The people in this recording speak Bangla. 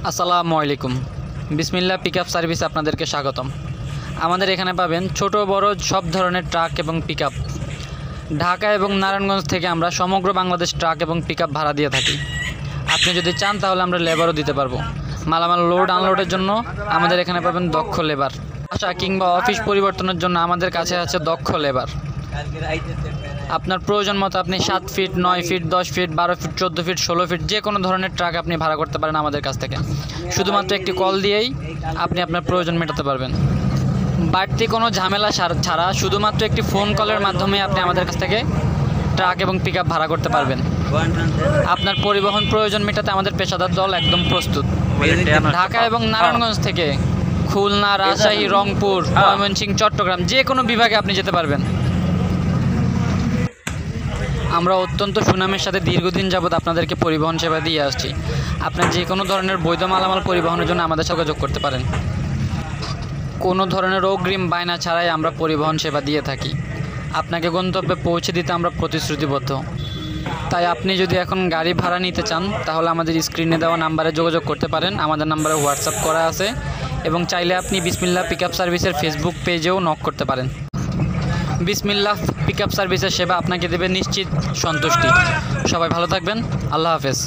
আসসালামু আলাইকুম। বিসমিল্লাহ পিকআপ সার্ভিস আপনাদেরকে স্বাগতম। আমাদের এখানে পাবেন ছোট বড় সব ধরনের ট্রাক এবং পিকআপ। ঢাকা এবং নারায়ণগঞ্জ থেকে আমরা সমগ্র বাংলাদেশ ট্রাক এবং পিকআপ ভাড়া দিয়ে থাকি। আপনি যদি চান তাহলে আমরা লেবারও দিতে পারবো। মালামাল লোড আনলোডের জন্য আমাদের এখানে পাবেন দক্ষ লেবার। বাসা কিংবা অফিস পরিবর্তনের জন্য আমাদের কাছে আছে দক্ষ লেবার। আপনার প্রয়োজন মতো আপনি 7 feet 9 feet 10 feet 12 feet 14 feet 16 feet যে কোনো ধরনের ট্রাক আপনি ভাড়া করতে পারেন আমাদের কাছ থেকে। শুধুমাত্র একটি কল দিয়েই আপনি আপনার প্রয়োজন মেটাতে পারবেন। বাড়তি কোনো ঝামেলা ছাড়া শুধুমাত্র একটি ফোন কলের মাধ্যমে আপনি আমাদের কাছ থেকে ট্রাক এবং পিকআপ ভাড়া করতে পারবেন। আপনার পরিবহন প্রয়োজন মেটাতে আমাদের পেশাদার দল একদম প্রস্তুত। ঢাকা এবং নারায়ণগঞ্জ থেকে খুলনা, রাজশাহী, রংপুর, ময়মনসিংহ, চট্টগ্রাম যে কোনো বিভাগে আপনি যেতে পারবেন। আমরা অত্যন্ত সুনামের সাথে দীর্ঘদিন যাবৎ আপনাদেরকে পরিবহন সেবা দিয়ে আসছি। আপনার যে কোনো ধরনের বৈধ মালামাল পরিবহনের জন্য আমাদের সাথে যোগাযোগ করতে পারেন। কোনো ধরনের অগ্রিম বায়না ছাড়াই আমরা পরিবহন সেবা দিয়ে থাকি। আপনাকে গন্তব্যে পৌঁছে দিতে আমরা প্রতিশ্রুতিবদ্ধ। তাই আপনি যদি এখন গাড়ি ভাড়া নিতে চান তাহলে আমাদের স্ক্রিনে দেওয়া নাম্বারে যোগাযোগ করতে পারেন। আমাদের নাম্বারে হোয়াটসঅ্যাপ করা আছে এবং চাইলে আপনি বিসমিল্লাহ পিকআপ সার্ভিসের ফেসবুক পেজেও নক করতে পারেন। বিসমিল্লাহ পিকআপ সার্ভিসের সেবা আপনাকে দেবে নিশ্চিত সন্তুষ্টি। সবাই ভালো থাকবেন। আল্লাহ হাফেজ।